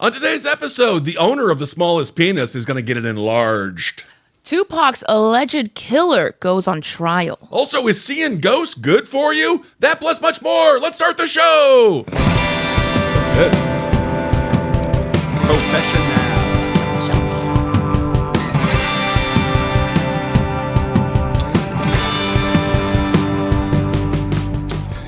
On today's episode, the owner of the smallest penis is going to get it enlarged. Tupac's alleged killer goes on trial. Also, is seeing ghosts good for you? That plus much more. Let's start the show. That's good. Professional.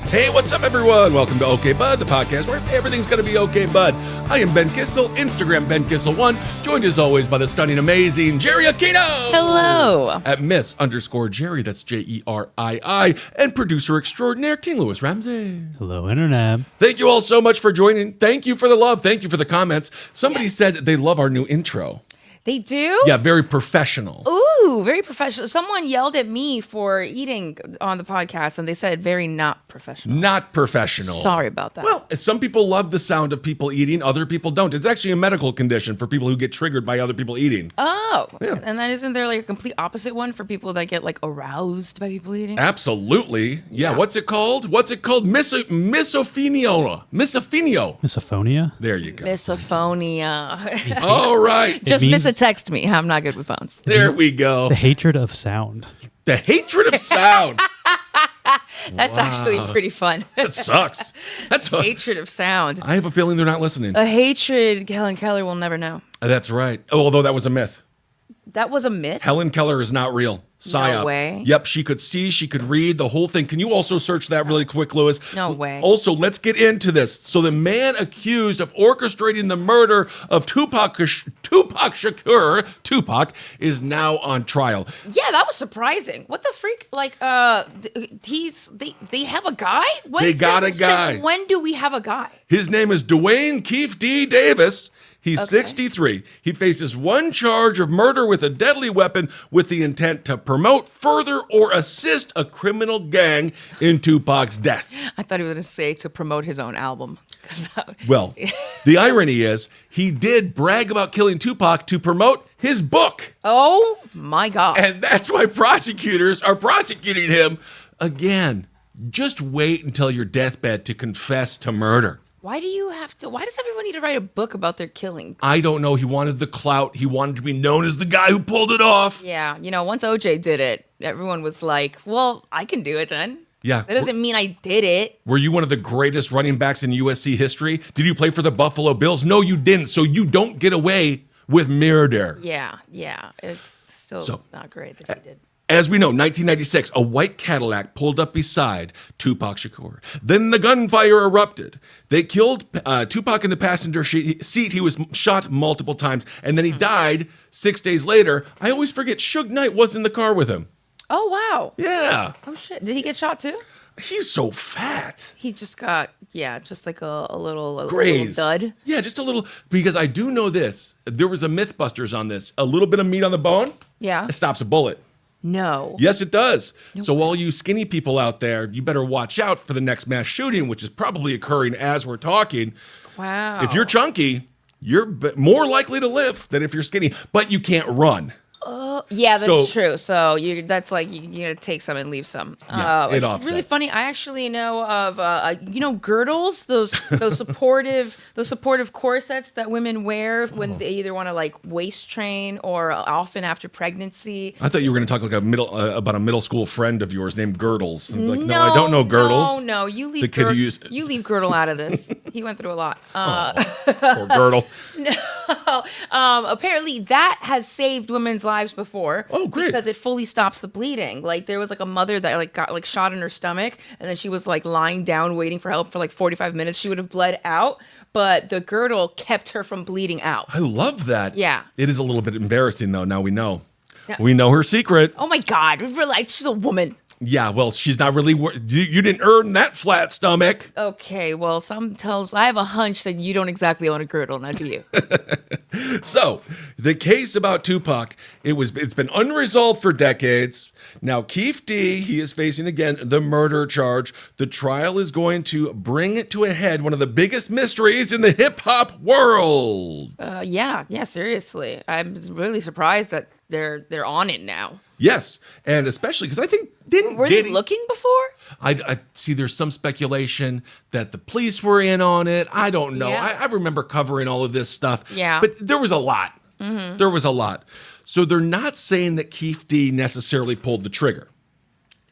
Hey, what's up, everyone? Welcome to OK Bud, the podcast where everything's going to be okay, bud. I am Ben Kissel, Instagram Ben Kissel1, joined as always by the stunning, amazing Jerii Aquino. Hello. At Miss_Jerii, that's Jerii, and producer extraordinaire King Louis Ramsey. Hello, Internet. Thank you all so much for joining. Thank you for the love. Thank you for the comments. Somebody said they love our new intro. They do? Yeah, very professional. Ooh, very professional. Someone yelled at me for eating on the podcast, and they said very not professional. Not professional. Sorry about that. Well, some people love the sound of people eating. Other people don't. It's actually a medical condition for people who get triggered by other people eating. Oh. Yeah. And then isn't there like a complete opposite one for people that get like aroused by people eating? Absolutely. Yeah. What's it called? Misophonia. Misophonia? There you go. Misophonia. All right. Just means- text me. I'm not good with phones. There we go. The hatred of sound. The hatred of sound. That's actually pretty fun. That sucks. That's Hatred of sound. I have a feeling they're not listening. A hatred Helen Keller will never know. That's right. Oh, although that was a myth. That was a myth? Helen Keller is not real. Psyop. No way. Yep, she could see, she could read the whole thing. Can you also search that really quick, Louis? No way. Also, let's get into this. So the man accused of orchestrating the murder of Tupac Shakur, Tupac, is now on trial. Yeah, that was surprising. What the freak? Like, they have a guy? They got a guy. Since when do we have a guy? His name is Dwayne Keefe D. Davis. He's Okay. 63. He faces one charge of murder with a deadly weapon with the intent to promote, further, or assist a criminal gang in Tupac's death. I thought he was going to say to promote his own album. Well, the irony is he did brag about killing Tupac to promote his book. Oh, my God. And that's why prosecutors are prosecuting him again. Just wait until your deathbed to confess to murder. Why does everyone need to write a book about their killing? I don't know. He wanted the clout. He wanted to be known as the guy who pulled it off. Yeah, once OJ did it, everyone was like, well, I can do it then. Yeah. That doesn't mean I did it. Were you one of the greatest running backs in USC history? Did you play for the Buffalo Bills? No, you didn't. So you don't get away with murder. Yeah. It's still not great that he did. As we know, 1996, a white Cadillac pulled up beside Tupac Shakur. Then the gunfire erupted. They killed Tupac in the passenger seat. He was shot multiple times, and then he died 6 days later. I always forget Suge Knight was in the car with him. Oh, wow. Yeah. Oh, shit. Did he get shot too? He's so fat. He just got, just like a little Graze. dud. Yeah, just a little. Because I do know this. There was a Mythbusters on this. A little bit of meat on the bone. Yeah. It stops a bullet. No. Yes, it does. So all you skinny people out there, you better watch out for the next mass shooting, which is probably occurring as we're talking. Wow. If you're chunky, you're more likely to live than if you're skinny, but you can't run. Yeah, that's So- true. So that's like you gotta take some and leave some. Yeah, it it's offsets. really funny. I actually know of girdles, those supportive corsets that women wear when they either want to like waist train or often after pregnancy. I thought you were going to talk like about a middle school friend of yours named Girdles. And like, no, I don't know Girdles. No, you leave The kid who used- you leave Girdle out of this. He went through a lot. Poor Girdle. Apparently that has saved women's lives before. Oh, great. Because it fully stops the bleeding. Like there was like a mother that like got like shot in her stomach and then she was like lying down waiting for help for like 45 minutes. She would have bled out, but the girdle kept her from bleeding out. I love that. Yeah. It is a little bit embarrassing, though. Now we know. We know her secret. Oh my God. Really, she's a woman. Yeah, well, she's not really. You didn't earn that flat stomach. Okay, well, I have a hunch that you don't exactly own a girdle, now do you? So, the case about Tupac, it's been unresolved for decades. Now, Keefe D, he is facing again the murder charge. The trial is going to bring it to a head, one of the biggest mysteries in the hip hop world. Yeah, seriously. I'm really surprised that they're on it now. Yes, and especially because I think Were they looking before? I see. There's some speculation that the police were in on it. I don't know. Yeah. I remember covering all of this stuff. Yeah. but there was a lot. There was a lot. So they're not saying that Keith D necessarily pulled the trigger.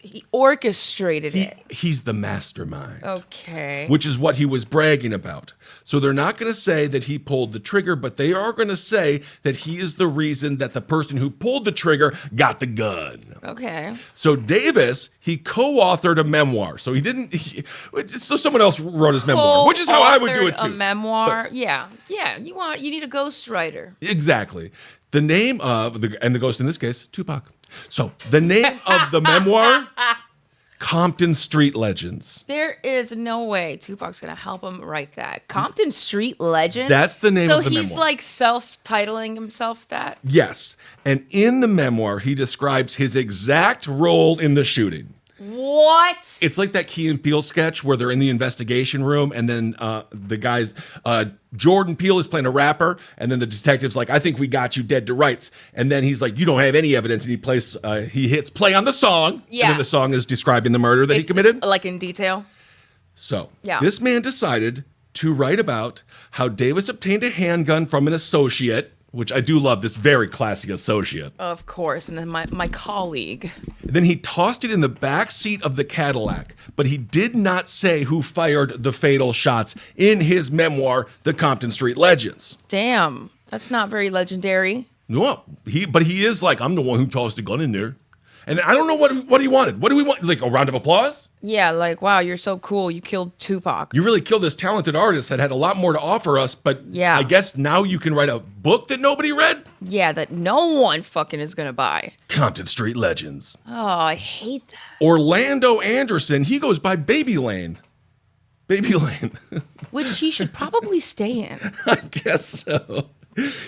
He orchestrated it. He's the mastermind. Okay. Which is what he was bragging about. So they're not going to say that he pulled the trigger, but they are going to say that he is the reason that the person who pulled the trigger got the gun. Okay. So Davis, he co-authored a memoir. So so someone else wrote his memoir, which is how I would do it too. A memoir. Yeah. You need a ghostwriter. Exactly. The name of the ghost in this case, Tupac. So the name of the memoir, Compton Street Legends. There is no way Tupac's gonna help him write that. Compton Street Legend. That's the name of the memoir. So he's like self-titling himself that? Yes. And in the memoir, he describes his exact role in the shooting. What? It's like that Key and Peele sketch where they're in the investigation room and then the guys, Jordan Peele is playing a rapper and then the detective's like, I think we got you dead to rights. And then he's like, you don't have any evidence. And he hits play on the song. Yeah. And then the song is describing the murder that he committed. Like in detail? So yeah. This man decided to write about how Davis obtained a handgun from an associate, which I do love, this very classy associate. Of course, and then my colleague. Then he tossed it in the back seat of the Cadillac, but he did not say who fired the fatal shots in his memoir, The Compton Street Legends. Damn, that's not very legendary. No, but he is like, I'm the one who tossed the gun in there. And I don't know what he wanted. What do we want? Like a round of applause? Yeah, like, wow, you're so cool. You killed Tupac. You really killed this talented artist that had a lot more to offer us, but yeah. I guess now you can write a book that nobody read? Yeah, that no one fucking is gonna buy. Compton Street Legends. Oh, I hate that. Orlando Anderson, he goes by Baby Lane. Baby Lane. Which he should probably stay in. I guess so.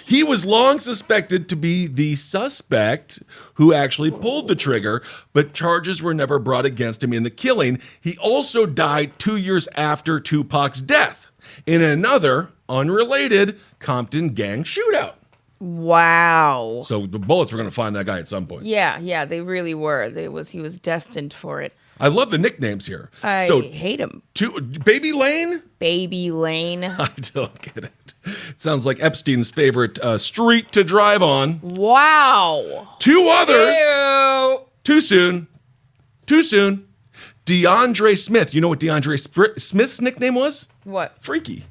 He was long suspected to be the suspect who actually pulled the trigger, but charges were never brought against him in the killing. He also died 2 years after Tupac's death in another unrelated Compton gang shootout. Wow. So the bullets were going to find that guy at some point. Yeah, they really were. He was destined for it. I love the nicknames here. I hate him. Baby Lane? Baby Lane. I don't get it. It sounds like Epstein's favorite street to drive on. Wow. 2 others. Ew. Too soon. DeAndre Smith. You know what DeAndre Smith's nickname was? What? Freaky.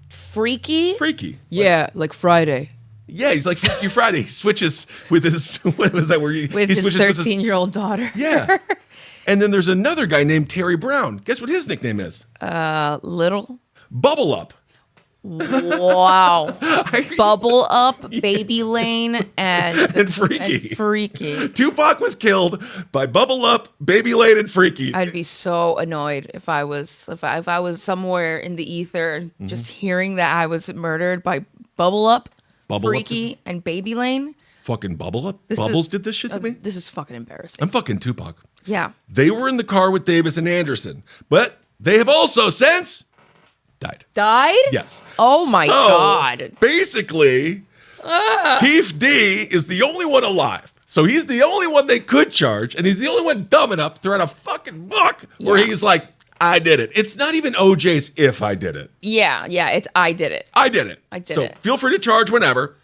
Freaky? Freaky. Yeah, like Friday. Yeah, he's like Freaky Friday. He switches with his, what was that where he with his 13-year-old daughter. Yeah. And then there's another guy named Terry Brown. Guess what his nickname is? Little. Bubble Up. Wow. Bubble Up, Baby Lane, and Freaky. Tupac was killed by Bubble Up, Baby Lane, and Freaky. I'd be so annoyed if I was somewhere in the ether just hearing that I was murdered by Bubble Up, Freaky, and Baby Lane. Fucking Bubble Up? Bubbles did this shit to me? This is fucking embarrassing. I'm fucking Tupac. Yeah. They were in the car with Davis and Anderson, but they have also since died. Died? Yes. Oh my God. Basically, Keith D is the only one alive. So he's the only one they could charge, and he's the only one dumb enough to write a fucking book where he's like, I did it. It's not even OJ's if I did it. Yeah, it's I did it. I did it. So feel free to charge whenever.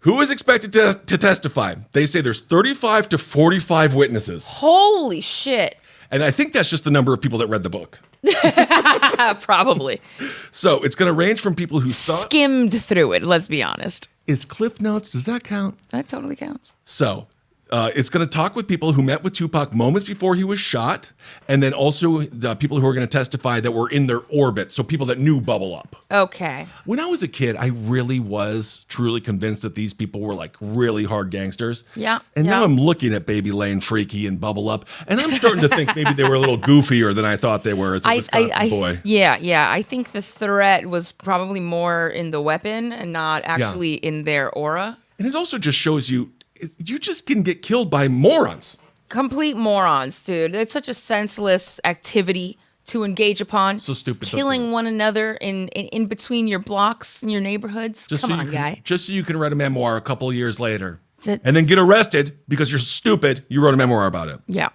Who is expected to testify? They say there's 35 to 45 witnesses. Holy shit. And I think that's just the number of people that read the book. Probably. So it's going to range from people who skimmed through it, let's be honest. Is Cliff Notes, does that count? That totally counts. So it's going to talk with people who met with Tupac moments before he was shot, and then also the people who are going to testify that were in their orbit, so people that knew Bubble Up. Okay. When I was a kid, I really was truly convinced that these people were like really hard gangsters. Yeah. And now I'm looking at Baby Lane, Freaky, and Bubble Up, and I'm starting to think maybe they were a little goofier than I thought they were as a Wisconsin boy. Yeah. I think the threat was probably more in the weapon and not actually in their aura. And it also just shows you just can get killed by morons. Complete morons, dude. It's such a senseless activity to engage upon. So stupid. Killing one another in between your blocks and your neighborhoods. Come on, guy. Just so you can write a memoir a couple of years later. and then get arrested because you're stupid. You wrote a memoir about it. Yeah.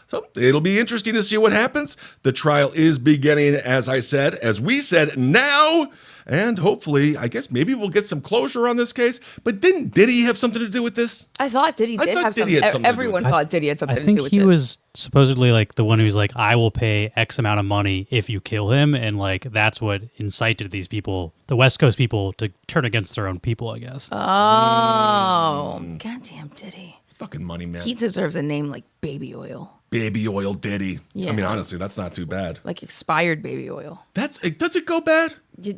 So it'll be interesting to see what happens. The trial is beginning, as we said, now. And hopefully, I guess maybe we'll get some closure on this case. But didn't Diddy have something to do with this? I thought Diddy did have Diddy had something to do Everyone with it. thought Diddy had something I to do think with he this. was supposedly like the one who's like, I will pay X amount of money if you kill him. And like, that's what incited these people, the West Coast people, to turn against their own people, I guess. Oh, goddamn Diddy. Fucking money, man. He deserves a name like Baby Oil. Baby oil Diddy. Yeah. I mean, honestly, that's not too bad. Like expired baby oil. Does it go bad? Does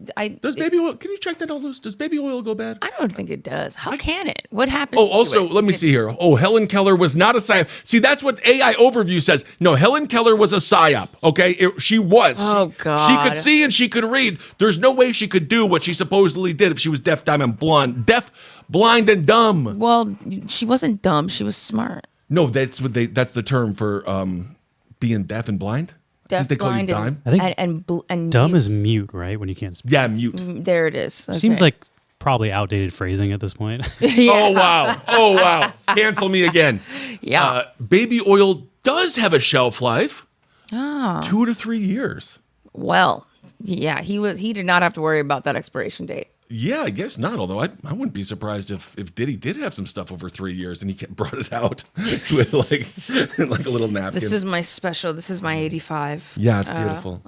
It- baby oil? Can you check that out, Luz? Does baby oil go bad? I don't think it does. How can it? What happens? Oh, to also, it? let me see here. Oh, Helen Keller was not a psyop. See, that's what AI Overview says. No, Helen Keller was a psyop. Okay, she was. Oh, She God. could see and she could read. There's no way she could do what she supposedly did if she was deaf, dumb, and deaf, blind, and dumb. Well, she wasn't dumb. She was smart. No, that's the term for being deaf and blind. Deaf, Did they call blind, you dime? I think and dumb mute. is mute, right? When you can't speak. Yeah, mute. There it is. Okay. Seems like probably outdated phrasing at this point. Oh wow! Oh wow! Cancel me again. Yeah. Baby oil does have a shelf life. Ah. 2 to 3 years. Well, yeah, he did not have to worry about that expiration date. Yeah, I guess not. Although I wouldn't be surprised if Diddy did have some stuff over 3 years and he brought it out with like a little napkin. This is my special. This is my 85. Yeah, it's beautiful.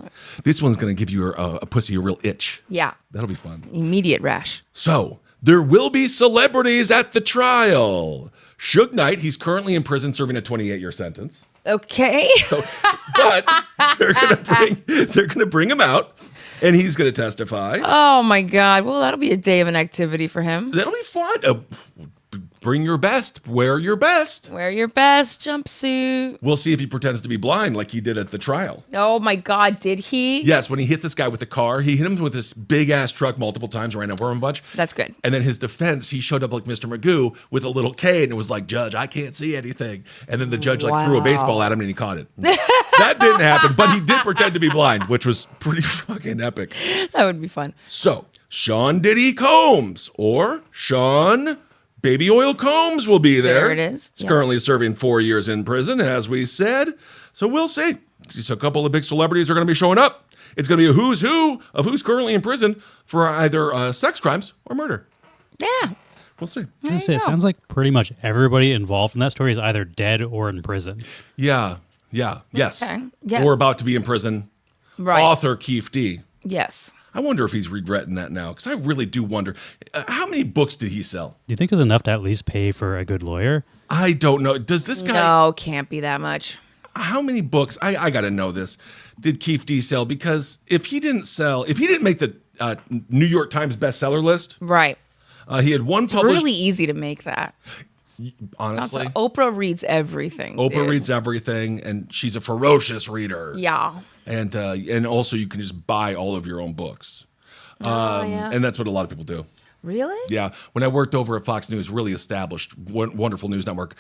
This one's gonna give you a pussy a real itch. Yeah. That'll be fun. Immediate rash. So there will be celebrities at the trial. Suge Knight, he's currently in prison serving a 28-year sentence. Okay. But they're gonna bring him out. And he's going to testify. Oh my God. Well, that'll be a day of an activity for him. That'll be fun. Bring your best. Wear your best. Wear your best jumpsuit. We'll see if he pretends to be blind like he did at the trial. Oh my God. Did he? Yes, when he hit this guy with the car, he hit him with this big-ass truck multiple times, ran over him a bunch. That's good. And then his defense, he showed up like Mr. Magoo with a little cane and was like, "Judge, I can't see anything." And then the judge threw a baseball at him and he caught it. That didn't happen, but he did pretend to be blind, which was pretty fucking epic. That would be fun. So, Sean Diddy Combs, or Sean Baby Oil Combs, will be there. There it is. He's Yeah. currently serving 4 years in prison, as we said. So we'll see. So a couple of big celebrities are going to be showing up. It's going to be a who's who of who's currently in prison for either sex crimes or murder. Yeah. We'll see. I was gonna say, There you it go. sounds like pretty much everybody involved in that story is either dead or in prison. Yeah. Yes. Okay. Yes. Or about to be in prison. Right. Author Keith D. Yes. I wonder if he's regretting that now, because I really do wonder. How many books did he sell? Do you think it's enough to at least pay for a good lawyer? I don't know. Does this guy... No, can't be that much. How many books, I got to know this, did Keith D sell? Because if he didn't make the New York Times bestseller list, Right. he had one It's published, really easy to make that. honestly. Oprah reads everything. Oprah dude. reads everything, and she's a ferocious reader. Yeah. And also you can just buy all of your own books. Yeah. And that's what a lot of people do. Really? Yeah, when I worked over at Fox News, really established, wonderful news network,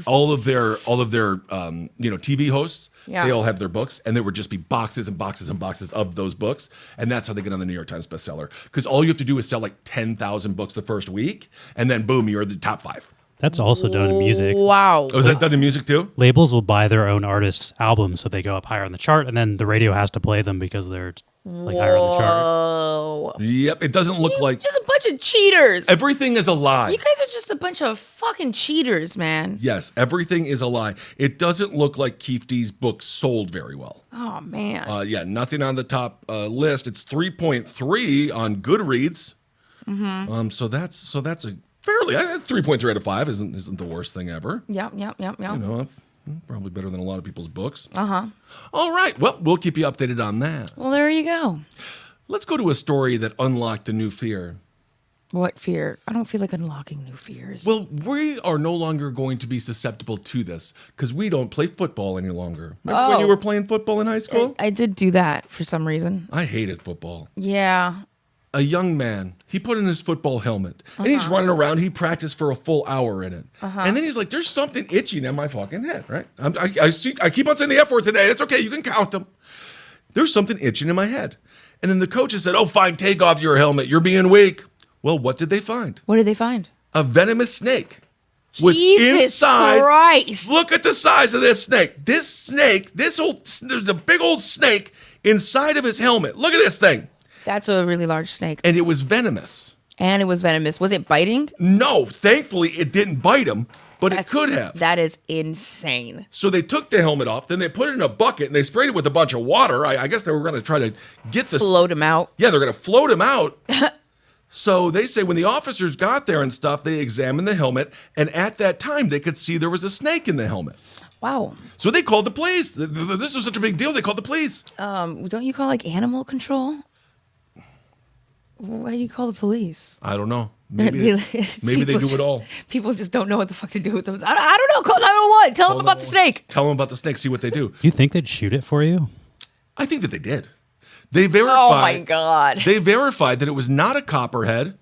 all of their TV hosts, Yeah. they all have their books, and there would just be boxes and boxes and boxes of those books, and that's how they get on the New York Times bestseller. Because all you have to do is sell like 10,000 books the first week, and then boom, you're the top 5. That's also done in music. Wow. Oh, is that done in music too? Labels will buy their own artists' albums so they go up higher on the chart, and then the radio has to play them because they're like higher on the chart. Oh. Yep, it doesn't look like Just a bunch of cheaters. everything is a lie. You guys are just a bunch of fucking cheaters, man. Yes, everything is a lie. It doesn't look like Keith D's book sold very well. Oh man. Yeah, nothing on the top list. It's 3.3 on Goodreads. Mm-hmm. So that's a fairly. That's 3.3 out of 5. Isn't the worst thing ever. Yep. You know, probably better than a lot of people's books. Uh-huh. All right. Well, we'll keep you updated on that. Well, there you go. Let's go to a story that unlocked a new fear. What fear? I don't feel like unlocking new fears. Well, we are no longer going to be susceptible to this because we don't play football any longer. Remember when you were playing football in high school? I did do that for some reason. I hated football. Yeah. A young man, he put in his football helmet and he's running around. He practiced for a full hour in it. And then he's like, there's something itching in my fucking head, right? I keep on saying the F word today. It's okay. You can count them. There's something itching in my head. And then the coaches said, oh, fine, take off your helmet. You're being weak. Well, what did they find? What did they find? A venomous snake was Jesus inside. Christ. Look at the size of this snake. There's a big old snake inside of his helmet. Look at this thing. That's a really large snake. And it was venomous. And it was venomous. Was it biting? No, thankfully it didn't bite him, but it could have. That is insane. So they took the helmet off, then they put it in a bucket and they sprayed it with a bunch of water. I guess they were going to try to get this. Float him out. Yeah, they're going to float him out. So they say when the officers got there and stuff, they examined the helmet, and at that time they could see there was a snake in the helmet. Wow. So they called the police. This was such a big deal. They called the police. Don't you call like animal control? Why do you call the police? I don't know. Maybe they do it all. People just don't know what the fuck to do with them. I don't know. Call 911. Tell them about the snake. Tell them about the snake. See what they do. You think they'd shoot it for you? I think that they did. They verified. Oh my God. They verified that it was not a copperhead,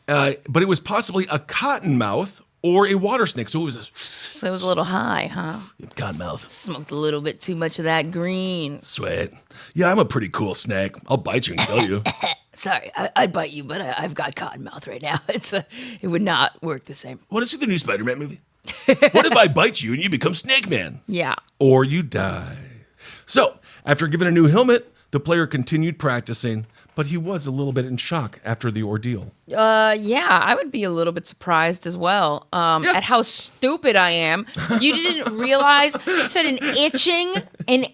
but it was possibly a cottonmouth or a water snake. So it was So it was a little high, huh? cottonmouth. Smoked a little bit too much of that green. Sweat. Yeah, I'm a pretty cool snake. I'll bite you and kill you. Sorry, I'd bite you, but I've got cotton mouth right now. It would not work the same. Want to see the new Spider-Man movie? What if I bite you and you become Snake Man? Yeah. Or you die. So, after given a new helmet, the player continued practicing, but he was a little bit in shock after the ordeal. Yeah, I would be a little bit surprised as well at how stupid I am. You didn't realize you said an itching in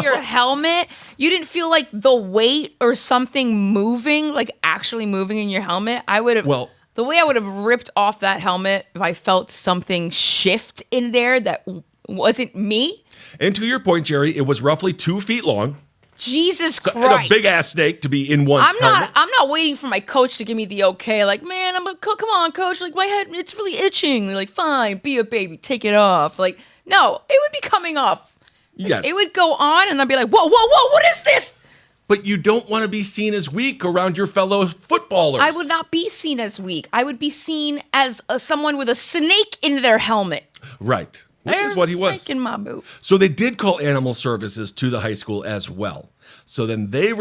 your helmet. You didn't feel like the weight or something moving, like actually moving in your helmet. I would have. Well, the way I would have ripped off that helmet if I felt something shift in there that wasn't me. And to your point, Jerry, it was roughly 2 feet long. Jesus And Christ. a big ass snake to be in one's helmet. I'm not waiting for my coach to give me the okay. Like, man, come on, coach. Like, my head, it's really itching. Like, fine, be a baby, take it off. Like, no, it would be coming off. Yes. It would go on, and I'd be like, whoa, what is this? But you don't want to be seen as weak around your fellow footballers. I would not be seen as weak. I would be seen as someone with a snake in their helmet. Right. Which There's is what he a was. snake in my boot. So they did call animal services to the high school as well. So then they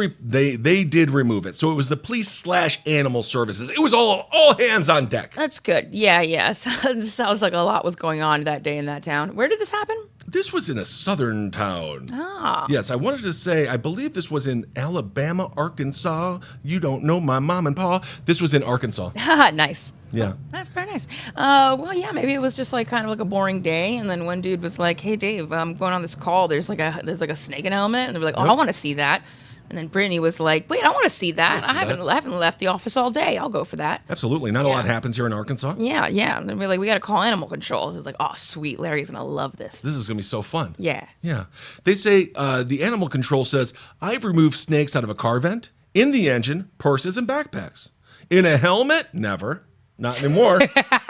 did remove it. So it was the police / animal services. It was all hands on deck. That's good. Yeah. Sounds like a lot was going on that day in that town. Where did this happen? This was in a southern town. Ah. Yes, I wanted to say, I believe this was in Alabama, Arkansas. You don't know my mom and pa. This was in Arkansas. Nice. Yeah. Very nice. Well, yeah, maybe it was just like kind of like a boring day, and then one dude was like, "Hey, Dave, I'm going on this call. There's like a snake in a helmet," and they were like, "Oh, I want to see that." And then Brittany was like, "Wait, I want to see that. I haven't left the office all day. I'll go for that." Absolutely. Not a lot happens here in Arkansas. Yeah. And then we're like, "We got to call animal control." It was like, "Oh, sweet, Larry's gonna love this." This is going to be so fun. Yeah. Yeah. They say the animal control says, I've removed snakes out of a car vent, in the engine, purses, and backpacks. In a helmet? Never. Not anymore.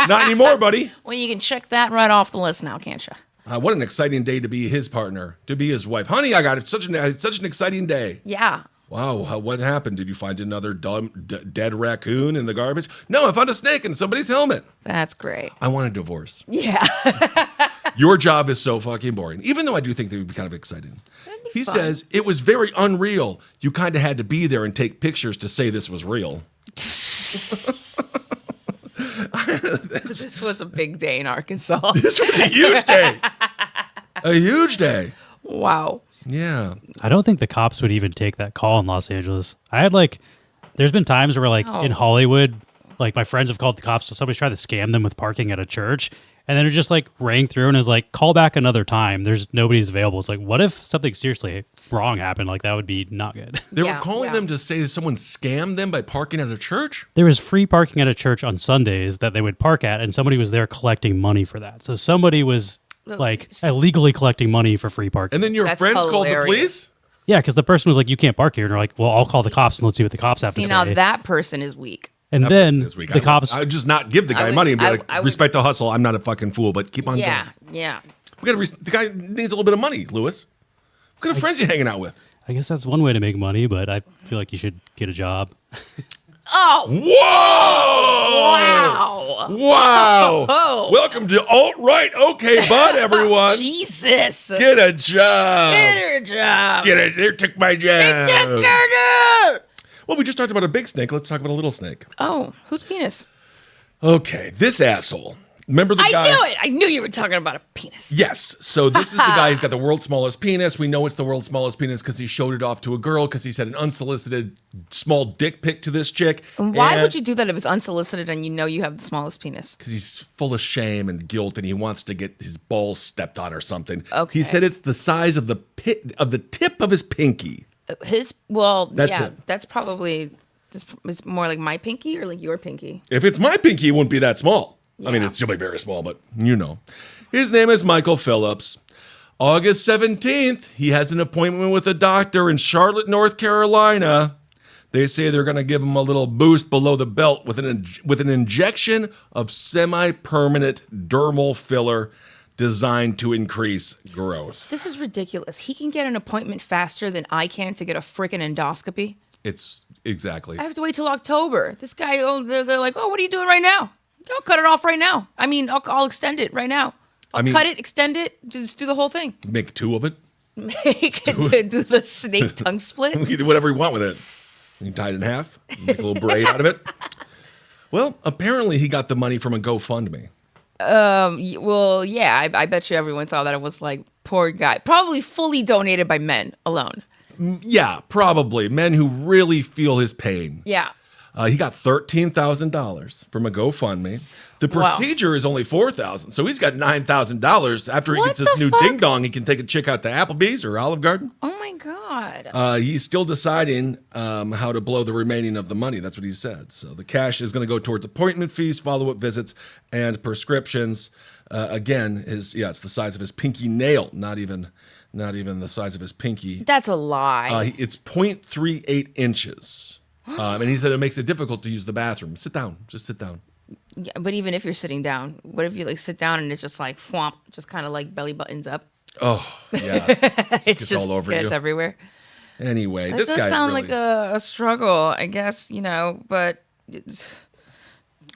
Not anymore, buddy. Well, you can check that right off the list now, can't you? What an exciting day to be his partner, to be his wife. Honey, I got such an exciting day. Yeah. Wow, what happened? Did you find another dead raccoon in the garbage? No, I found a snake in somebody's helmet. That's great. I want a divorce. Yeah. Your job is so fucking boring, even though I do think they would be kind of exciting. He fun. says, it was very unreal. You kind of had to be there and take pictures to say this was real. This was a big day in Arkansas. This was a huge day. A huge day. Wow. Yeah. I don't think the cops would even take that call in Los Angeles. There's been times where in Hollywood, like my friends have called the cops so somebody's tried to scam them with parking at a church. And then it just like rang through and is like, call back another time. Nobody's available. It's like, what if something seriously wrong happened? Like that would be not good. They were calling them to say someone scammed them by parking at a church? There was free parking at a church on Sundays that they would park at, and somebody was there collecting money for that. So somebody was like illegally collecting money for free parking. And then your friends called the police? Yeah, because the person was like, you can't park here. And they're like, well, I'll call the cops and let's see what the cops have to say. Now that person is weak. And then the cops... I would just not give the guy money and be like, respect the hustle. I'm not a fucking fool, but keep on going. Yeah. The guy needs a little bit of money, Lewis. What kind of friends are you hanging out with? I guess that's one way to make money, but I feel like you should get a job. Oh! Whoa! Wow! Oh. Welcome to Alt-Right Okay Bud, everyone. Jesus! Get a job! Get her job! Get it! They took my job! They took her! Well, we just talked about a big snake. Let's talk about a little snake. Oh, whose penis? Okay, this asshole Remember the guy? I knew it. I knew you were talking about a penis. Yes. So this is the guy. He's got the world's smallest penis. We know it's the world's smallest penis because he showed it off to a girl because he sent an unsolicited small dick pic to this chick. Why would you do that if it's unsolicited and you know you have the smallest penis? Because he's full of shame and guilt and he wants to get his balls stepped on or something. Okay. He said it's the size of the tip of his pinky. That's it. That's probably this is more like my pinky or like your pinky. If it's my pinky, it wouldn't be that small. I mean, Yeah. it's still be very small, but you know. His name is Michael Phillips. August 17th, he has an appointment with a doctor in Charlotte, North Carolina. They say they're going to give him a little boost below the belt with an injection of semi-permanent dermal filler designed to increase growth. This is ridiculous. He can get an appointment faster than I can to get a freaking endoscopy. It's exactly. I have to wait till October. This guy, they're like, what are you doing right now? I'll cut it off right now. I mean, I'll extend it right now. I'll cut it, extend it, just do the whole thing. Make two of it. Make it do the snake tongue split. You can do whatever you want with it. You can tie it in half, make a little braid out of it. Well, apparently he got the money from a GoFundMe. Well, yeah, I bet you everyone saw that. It was like, poor guy. Probably fully donated by men alone. Yeah, probably. Men who really feel his pain. Yeah. He got $13,000 from a GoFundMe. The procedure is only $4,000, so he's got $9,000. After he What gets his the new fuck? ding dong, he can take a chick out to Applebee's or Olive Garden. Oh my God. He's still deciding how to blow the remaining of the money. That's what he said. So the cash is going to go towards appointment fees, follow-up visits, and prescriptions. Again, it's the size of his pinky nail, not even the size of his pinky. That's a lie. It's 0.38 inches. And he said it makes it difficult to use the bathroom. Sit down. Just sit down. Yeah, but even if you're sitting down, what if you like sit down and it's just like whomp, just kind of like belly buttons up? Oh, yeah. It's just all over it's you. everywhere. Anyway, That this does guy sound really, like a struggle, I guess, but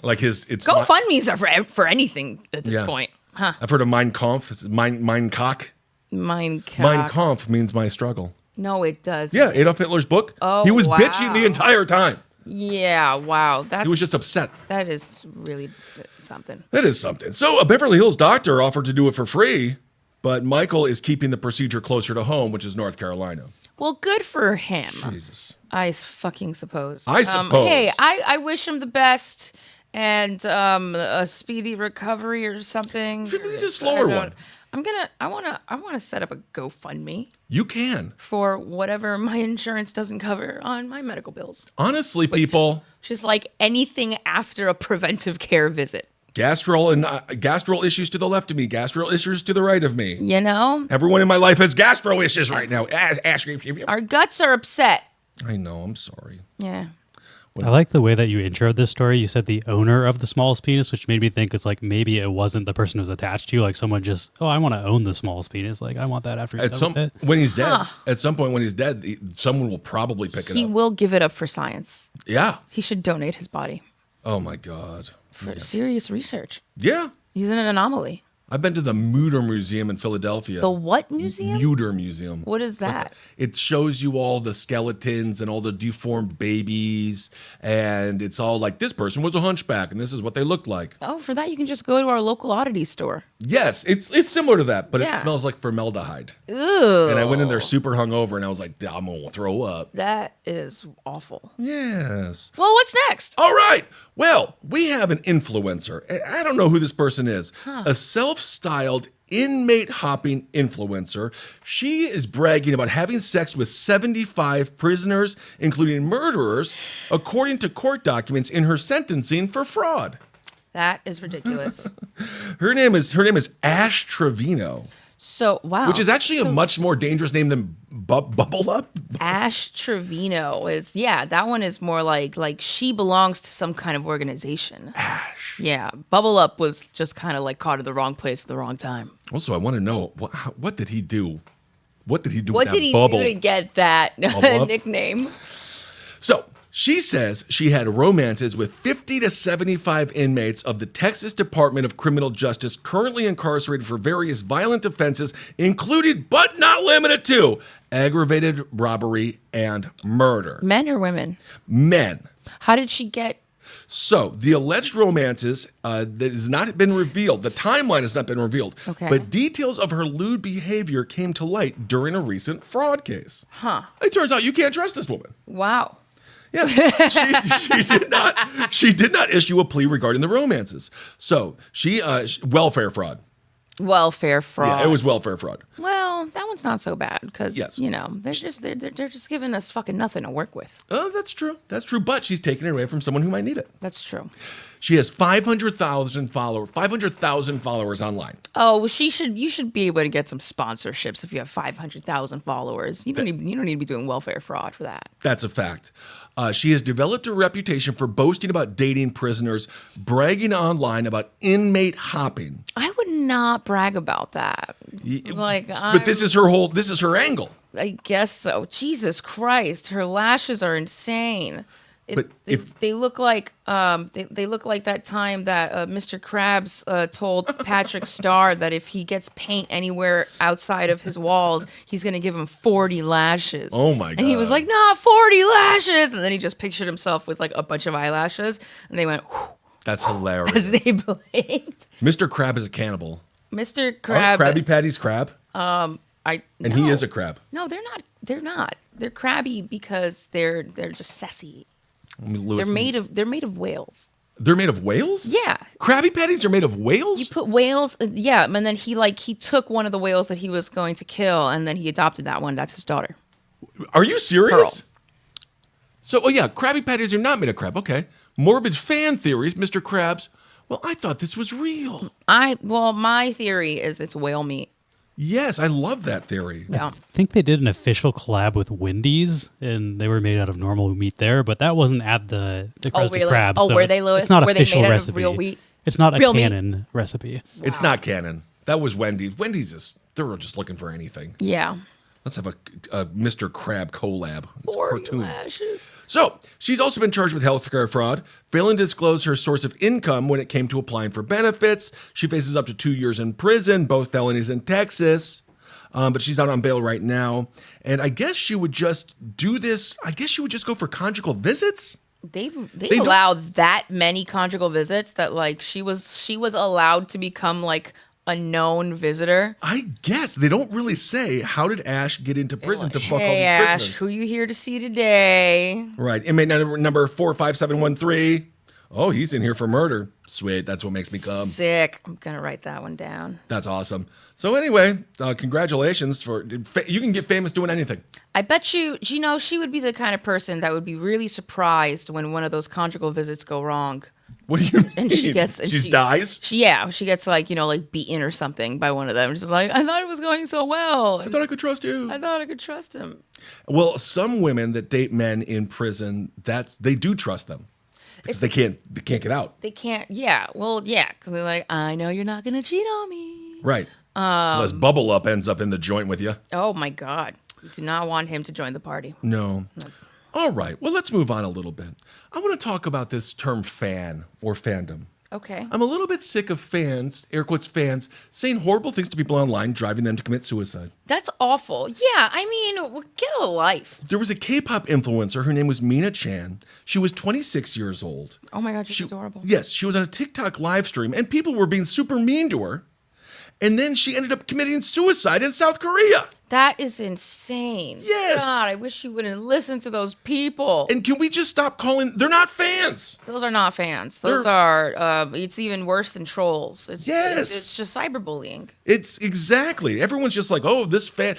like it's GoFundMe's are for anything at this Yeah. point. Huh. I've heard of Mein Kampf. It's Mein Kampf. Mein Mein Kampf means my struggle. No, it does. Yeah, Adolf Hitler's book. Oh, he was wow. bitching the entire time. Yeah, wow. He was just upset. That is really something. That is something. So a Beverly Hills doctor offered to do it for free, but Michael is keeping the procedure closer to home, which is North Carolina. Well, good for him. Jesus. I fucking suppose. I suppose. Hey, I wish him the best and a speedy recovery or something. Just a slower one. I wanna set up a GoFundMe You can. for whatever my insurance doesn't cover on my medical bills. Honestly, people, Just like anything after a preventive care visit. gastro issues to the left of me, gastro issues to the right of me. You know? Everyone in my life has gastro issues right now. Our guts are upset. I know, I'm sorry. Yeah. I like the way that you introed this story. You said the owner of the smallest penis, which made me think it's like maybe it wasn't the person who's attached to you. Like someone just, I want to own the smallest penis. Like I want that after you're done with it. When he's dead, at some point when he's dead, someone will probably pick it He up. will give it up for science. Yeah. He should donate his body Oh my God. for serious research. Yeah. He's an anomaly. I've been to the Mutter Museum in Philadelphia. The what museum? Mutter Museum. What is that? It shows you all the skeletons and all the deformed babies, and it's all like this person was a hunchback, and this is what they looked like. Oh, for that you can just go to our local oddity store. Yes, it's similar to that, but it Yeah. smells like formaldehyde. Ooh. And I went in there super hungover, and I was like, I'm gonna throw up. That is awful. Yes. Well, what's next? All right. Well, we have an influencer. I don't know who this person is. A self-styled inmate hopping influencer. She is bragging about having sex with 75 prisoners, including murderers, according to court documents in her sentencing for fraud. That is ridiculous. Her name is Ash Trevino, So, wow. which is actually a much more dangerous name than Bubble Up. Ash Trevino is, that one is more like she belongs to some kind of organization. Ash. Yeah. Bubble Up was just kind of like caught at the wrong place at the wrong time. Also, I want to know what did he do? What did he do? What with did that he bubble? do to get that Bubble Up? nickname? So she says she had romances with 50 to 75 inmates of the Texas Department of Criminal Justice currently incarcerated for various violent offenses, including but not limited to aggravated robbery and murder. Men or women? Men. How did she get? So the alleged romances that has not been revealed, the timeline has not been revealed, Okay. but details of her lewd behavior came to light during a recent fraud case. Huh. It turns out you can't trust this woman. Wow. Yeah, she did not issue a plea regarding the romances. So she welfare fraud. Welfare fraud. Yeah, it was welfare fraud. Well, that one's not so bad because Yes. they're just giving us fucking nothing to work with. Oh, that's true. That's true. But she's taking it away from someone who might need it. That's true. She has 500,000 followers online. Oh, well, you should be able to get some sponsorships if you have 500,000 followers. You don't need to be doing welfare fraud for that. That's a fact. She has developed a reputation for boasting about dating prisoners, bragging online about inmate hopping. I would not brag about that. But this is her angle. I guess so. Jesus Christ, her lashes are insane. But They look like they look like that time that Mr. Krabs told Patrick Starr that if he gets paint anywhere outside of his walls, he's gonna give him 40 lashes. Oh my God! And he was like, "Nah, 40 lashes," and then he just pictured himself with like a bunch of eyelashes, and they went. Whew, that's hilarious. as they blinked. Mr. Crab is a cannibal. Mr. Oh, Crab. Krabby Patty's crab. He is a crab. No, they're not. They're not. They're crabby because they're just sassy. Lewis, They're made of whales. They're made of whales? Yeah. Krabby Patties are made of whales? You put whales, yeah, and then he took one of the whales that he was going to kill, and then he adopted that one. That's his daughter. Are you serious? Pearl. So, Krabby Patties are not made of crab. Okay. Morbid fan theories, Mr. Krabs. Well, I thought this was real. My theory is it's whale meat. Yes, I love that theory. Yeah. I think they did an official collab with Wendy's, and they were made out of normal meat there, but that wasn't at the Krusty really? Krab. Oh, so were they, Louis? It's not Were they official made out of recipe. real wheat? It's not a Real meat? canon recipe. It's not canon. That was Wendy's. They were just looking for anything. Yeah. Let's have a Mr. Crab collab. It's a 40 cartoon. lashes. So, she's also been charged with healthcare fraud, failing to disclose her source of income when it came to applying for benefits. She faces up to 2 years in prison, both felonies in Texas. But she's out on bail right now. And I guess she would just do this. I guess she would just go for conjugal visits. They don't- allowed that many conjugal visits that like she was allowed to become like a known visitor. I guess they don't really say how did Ash get into prison to fuck all Hey these Ash, prisoners. who you here to see today? Right. Inmate number 45713. Oh, he's in here for murder. Sweet. That's what makes me come. Sick. I'm gonna write that one down. That's awesome. So anyway, congratulations you can get famous doing anything. I bet you know, she would be the kind of person that would be really surprised when one of those conjugal visits go wrong. What do you mean? And she dies? She gets like beaten or something by one of them. She's like, I thought it was going so well. I thought I could trust you. I thought I could trust him. Well, some women that date men in prison, they do trust them. Because they can't get out. They can't. Yeah. Well, yeah. Because they're like, I know you're not gonna cheat on me. Right. Unless Bubble Up ends up in the joint with you. Oh my God. You do not want him to join the party. No. All right. Well, let's move on a little bit. I want to talk about this term fan or fandom. Okay. I'm a little bit sick of fans, air quotes fans, saying horrible things to people online, driving them to commit suicide. That's awful. Yeah. I mean, get a life. There was a K-pop influencer. Her name was Mina Chan. She was 26 years old. Oh my God, she's adorable. Yes, she was on a TikTok live stream, and people were being super mean to her. And then she ended up committing suicide in South Korea. That is insane. Yes. God, I wish you wouldn't listen to those people. And can we just stop they're not fans. Those are not fans. Those are, it's even worse than trolls. It's just cyberbullying. It's exactly. Everyone's just like, oh, this fan,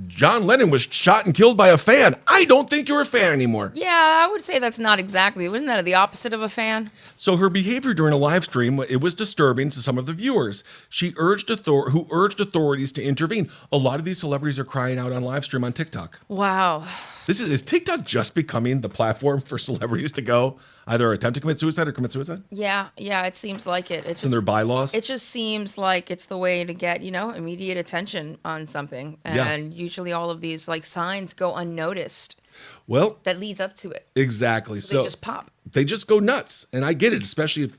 John Lennon was shot and killed by a fan. I don't think you're a fan anymore. Yeah, I would say that's not exactly. Wasn't that the opposite of a fan? So her behavior during a live stream, it was disturbing to some of the viewers. She urged authorities to intervene. A lot of these celebrities are crying out on live stream on TikTok. Wow. Is TikTok just becoming the platform for celebrities to go either attempt to commit suicide or commit suicide? Yeah, it seems like it. It's in their bylaws. It just seems like it's the way to get, immediate attention on something. And usually all of these like signs go unnoticed. Well, that leads up to it. Exactly. So they just pop. They just go nuts. And I get it, especially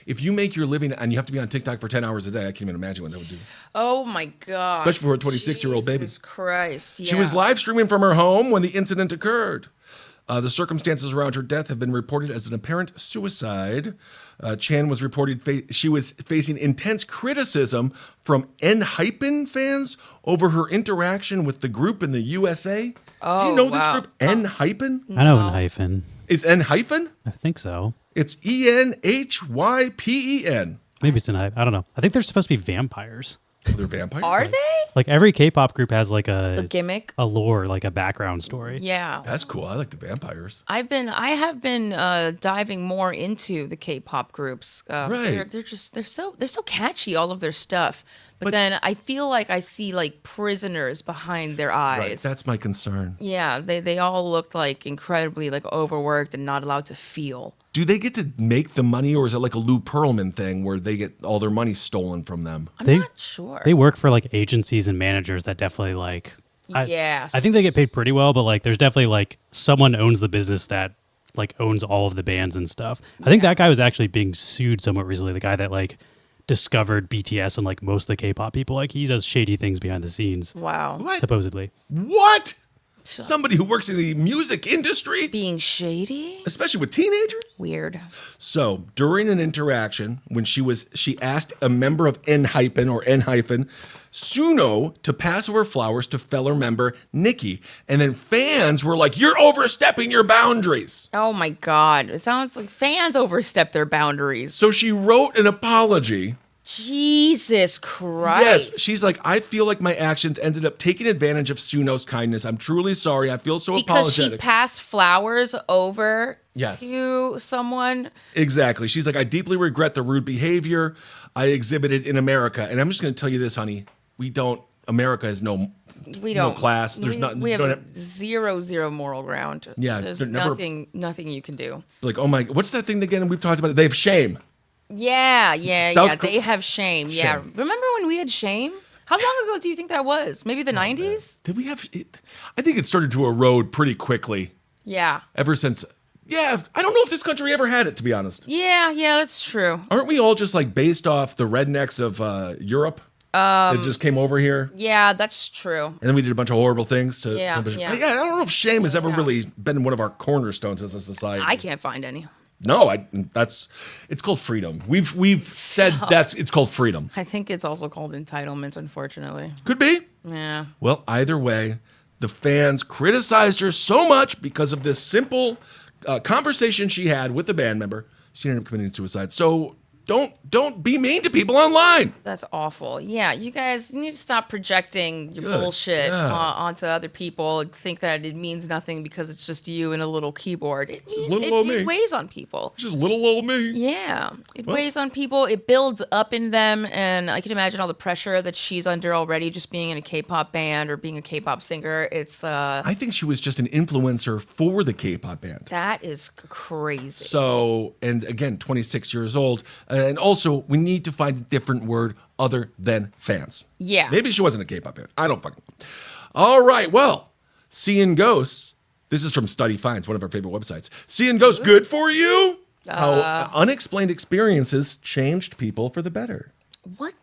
if you make your living and you have to be on TikTok for 10 hours a day. I can't even imagine what that would do. Oh my God. Especially for a 26-year-old baby. Jesus Christ. Yeah. She was live streaming from her home when the incident occurred. The circumstances around her death have been reported as an apparent suicide. Chan was reported she was facing intense criticism from Enhypen fans over her interaction with the group in the USA. Do you know this group, Enhypen? I know in hyphen. Is Enhypen? I think so. It's Enhypen. Maybe it's in hype. I don't know. I think they're supposed to be vampires. They're vampires? Are they? Like every K-pop group has like A gimmick? a lore, like a background story. Yeah. That's cool. I like the vampires. I have been diving more into the K-pop groups. Right. They're so catchy, all of their stuff. But then I feel like I see like prisoners behind their eyes. Right. That's my concern. Yeah, they all looked like incredibly like overworked and not allowed to feel. Do they get to make the money, or is it like a Lou Pearlman thing where they get all their money stolen from them? I'm They- not sure. They work for like agencies and managers that definitely like. Yes. I think they get paid pretty well, but like there's definitely like someone owns the business that like owns all of the bands and stuff. I think that guy was actually being sued somewhat recently. The guy that like discovered BTS and like most of the K-pop people, like he does shady things behind the scenes. Wow. What? Supposedly. What? Somebody who works in the music industry, Being shady? especially with teenagers? Weird. So during an interaction, when she asked a member of Enhypen, Suno, to pass over flowers to fellow member Nikki. And then fans were like, "You're overstepping your boundaries." Oh my God. It sounds like fans overstep their boundaries. So she wrote an apology. Jesus Christ. Yes, she's like, "I feel like my actions ended up taking advantage of Suno's kindness. I'm truly sorry. I feel so Because apologetic." she passed flowers over Yes. to someone. Exactly. She's like, "I deeply regret the rude behavior I exhibited in America." And I'm just going to tell you this, honey. America has no class. There's nothing. We have don't have- zero moral ground. Yeah, There's they're never- nothing you can do. like, oh my, what's that thing again? We've talked about it. They have shame. Yeah. South They have shame. Yeah. Shame. Remember when we had shame? How long ago do you think that was? Maybe the 90s? Did we have it? I think it started to erode pretty quickly Yeah. ever since. Yeah, I don't know if this country ever had it, to be honest. Yeah, that's true. Aren't we all just like based off the rednecks of Europe that just came over here? Yeah, that's true. And then we did a bunch of horrible things to. Yeah. I don't know if shame has ever really been one of our cornerstones as a society. I can't find any. No, it's called freedom. We've said it's called freedom. I think it's also called entitlement, unfortunately. Could be. Yeah. Well, either way, the fans criticized her so much because of this simple conversation she had with the band member. She ended up committing suicide. So don't be mean to people online. That's awful. Yeah, you guys need to stop projecting your Good bullshit God. onto other people and think that it means nothing because it's just you and a little keyboard. little old me. It weighs on people. Just little old me. Yeah, it weighs on people. It builds up in them, and I can imagine all the pressure that she's under already, just being in a K-pop band or being a K-pop singer. It's I think she was just an influencer for the K-pop band. that is crazy. So, and again, 26 years old. And also, we need to find a different word other than fans. Yeah. Maybe she wasn't a K-pop band. I don't fucking know. All right. Well, seeing ghosts. This is from Study Finds, one of our favorite websites. Seeing ghosts, good for you? How unexplained experiences changed people for the better. What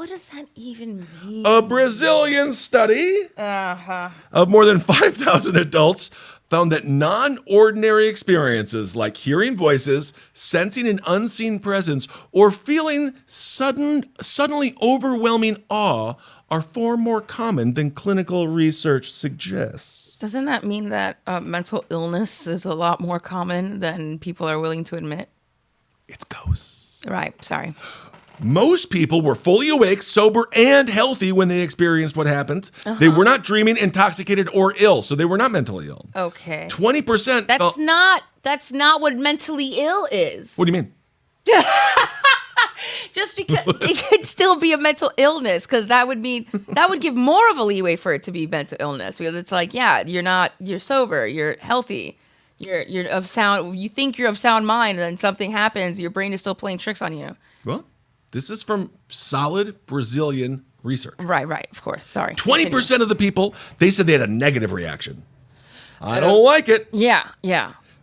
does that even mean? A Brazilian study of more than 5,000 adults found that non-ordinary experiences like hearing voices, sensing an unseen presence, or feeling suddenly overwhelming awe are far more common than clinical research suggests. Doesn't that mean that mental illness is a lot more common than people are willing to admit? It's ghosts. Right. Sorry. Most people were fully awake, sober, and healthy when they experienced what happened. They were not dreaming, intoxicated, or ill, so they were not mentally ill. Okay. 20%. That's not what mentally ill is. What do you mean? Just because it could still be a mental illness, because that would give more of a leeway for it to be mental illness, because it's like, yeah, you're sober, you're healthy, you're of sound, you think you're of sound mind, and then something happens, your brain is still playing tricks on you. Well, this is from solid Brazilian research. Right, of course. Sorry. 20% of the people, they said they had a negative reaction. I don't like it. Yeah.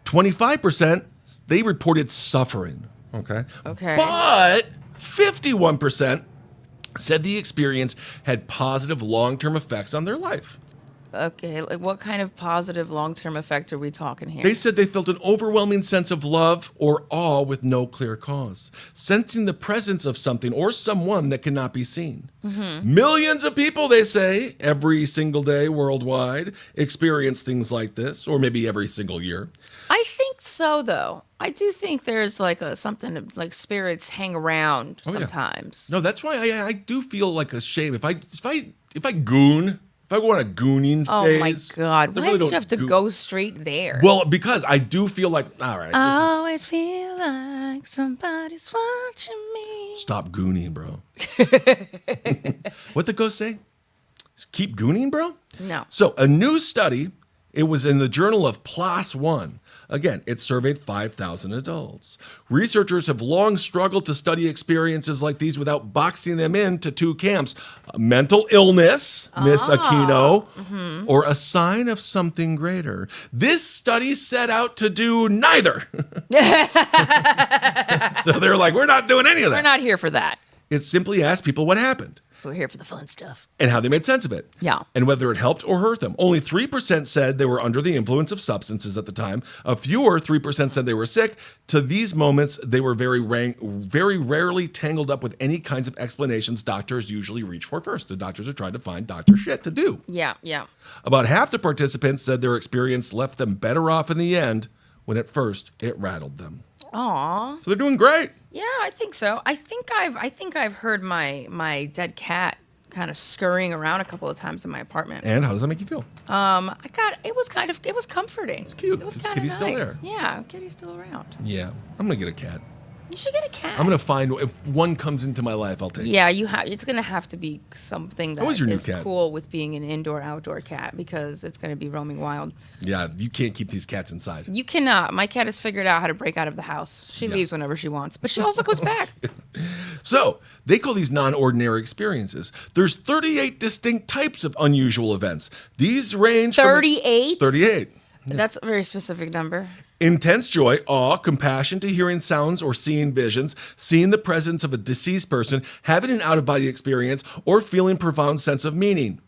25%, they reported suffering. Okay. But 51% said the experience had positive long-term effects on their life. Okay, like what kind of positive long-term effect are we talking here? They said they felt an overwhelming sense of love or awe with no clear cause, sensing the presence of something or someone that cannot be seen. Millions of people, they say, every single day worldwide experience things like this, or maybe every single year. I think so, though. I do think there's like something like spirits hang around yeah. sometimes. No, that's why I do feel like a shame if I goon. If I go on a gooning Oh phase, my God! I Why really did you don't have to goon. go straight there? Well, because I do feel like, all right, I this is, always feel like somebody's watching me. stop gooning, bro. What the ghost say? Keep gooning, bro? No. So a new study, it was in the Journal of PLOS One. Again, it surveyed 5,000 adults. Researchers have long struggled to study experiences like these without boxing them into two camps. Mental illness, Miss Aquino, or a sign of something greater. This study set out to do neither. So they're like, we're not doing any of that. We're not here for that. It simply asked people what happened We're here for the fun stuff. and how they made sense of it. Yeah. And whether it helped or hurt them. Only 3% said they were under the influence of substances at the time. A fewer 3% said they were sick. To these moments, they were very rarely tangled up with any kinds of explanations doctors usually reach for first. The doctors are trying to find doctor shit to do. Yeah, yeah. About half the participants said their experience left them better off in the end when at first it rattled them. Aw. So they're doing great. Yeah, I think so. I think I've heard my dead cat kind of scurrying around a couple of times in my apartment. And how does that make you feel? It was comforting. It's cute. It was Is kind of Kitty still there? Yeah, Kitty's still around. Yeah, I'm gonna get a cat. You should get a cat. I'm gonna find, if one comes into my life, I'll take it. Yeah, it's gonna have to be something that How is your new is cat? cool with being an indoor-outdoor cat because it's gonna be roaming wild. Yeah, you can't keep these cats inside. You cannot. My cat has figured out how to break out of the house. She Yeah. leaves whenever she wants, but she also goes back. So they call these non-ordinary experiences. There's 38 distinct types of unusual events. These range from 38? 38. That's a very specific number. Intense joy, awe, compassion to hearing sounds or seeing visions, seeing the presence of a deceased person, having an out-of-body experience, or feeling profound sense of meaning.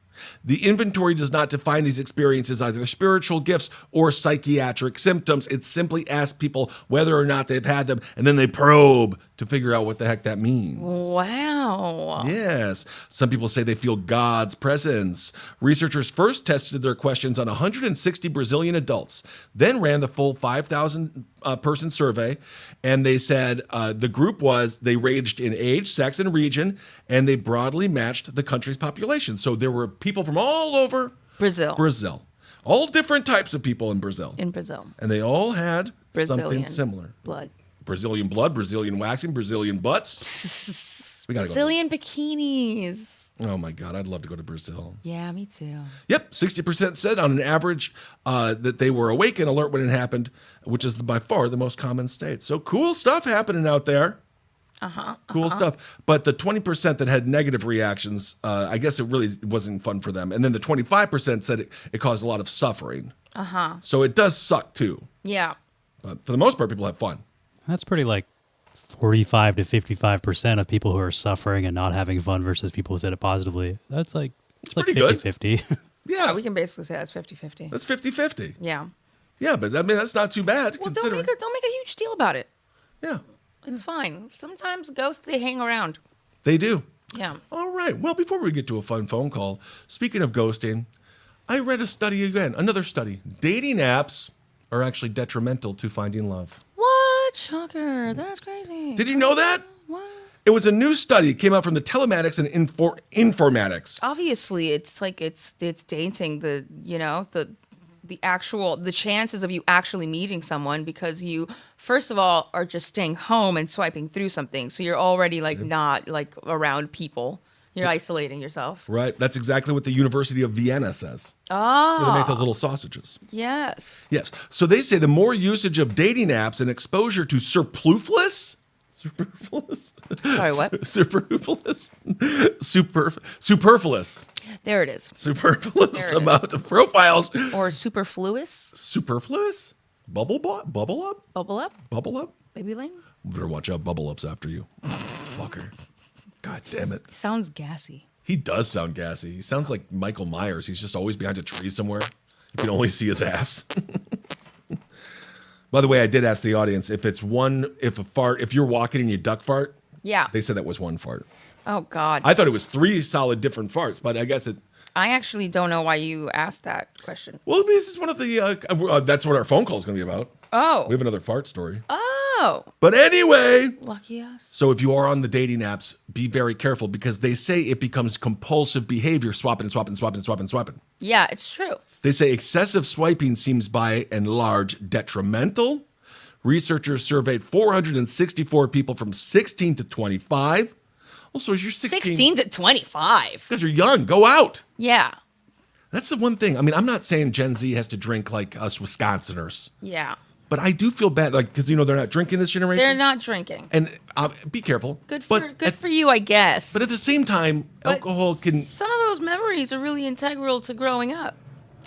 The inventory does not define these experiences either spiritual gifts or psychiatric symptoms. It simply asks people whether or not they've had them, and then they probe to figure out what the heck that means. Wow. Yes. Some people say they feel God's presence. Researchers first tested their questions on 160 Brazilian adults, then ran the full 5,000 person survey. And they said the group they ranged in age, sex, and region, and they broadly matched the country's population. So there were people from all over Brazil. All different types of people in Brazil. And they all had something similar. Blood. Brazilian blood, Brazilian waxing, Brazilian butts. We gotta go. Brazilian bikinis. Oh my God, I'd love to go to Brazil. Yeah, me too. Yep, 60% said on an average that they were awake and alert when it happened, which is by far the most common state. So cool stuff happening out there. Cool stuff. But the 20% that had negative reactions, I guess it really wasn't fun for them. And then the 25% said it caused a lot of suffering. So it does suck too. Yeah. But for the most part, people have fun. That's pretty like 45 to 55% of people who are suffering and not having fun versus people who said it positively. That's like, it's like pretty good. 50-50. Yeah, We can basically say that's 50-50. that's 50-50. Yeah. Yeah, but I mean, that's not too bad Well, don't considering. make a huge deal about it. Yeah, It's fine. Sometimes ghosts, they hang around. they do. Yeah. All right. Well, before we get to a fun phone call, speaking of ghosting, I read a study again, another study. Dating apps are actually detrimental to finding love. What? Shocker. That's crazy. Did you know that? What? It was a new study. It came out from the telematics and informatics. Obviously, it's like it's dating the the chances of you actually meeting someone because you first of all are just staying home and swiping through something, so you're already like not like around people. You're isolating yourself. Right. That's exactly what the University of Vienna says. Oh. They make those little sausages. Yes. Yes. So they say the more usage of dating apps and exposure to superfluous. Sorry, what? Superfluous. There it is. Superfluous There it amount of profiles. Or superfluous. Superfluous? Bubble up? Bubble up. Bubble up? Baby lane. Better watch out, bubble ups after you. Fucker. God damn it. Sounds gassy. He does sound gassy. He sounds like Michael Myers. He's just always behind a tree somewhere. You can only see his ass. By the way, I did ask the audience if you're walking and you duck fart. Yeah. They said that was one fart. Oh God. I thought it was 3 solid different farts, but I guess it. I actually don't know why you asked that question. Well, this is one of the. That's what our phone call is going to be about. Oh. We have another fart story. Oh. But anyway. Lucky us. So if you are on the dating apps, be very careful because they say it becomes compulsive behavior, swapping. Yeah, it's true. They say excessive swiping seems by and large detrimental. Researchers surveyed 464 people from 16 to 25. Well, so if you're 16 to 25. Because you're young, go out. Yeah. That's the one thing. I mean, I'm not saying Gen Z has to drink like us Wisconsiners. Yeah. But I do feel bad, like, because, they're not drinking this generation. They're not drinking. And be careful. Good for you, I guess. But at the same time, alcohol can... Some of those memories are really integral to growing up.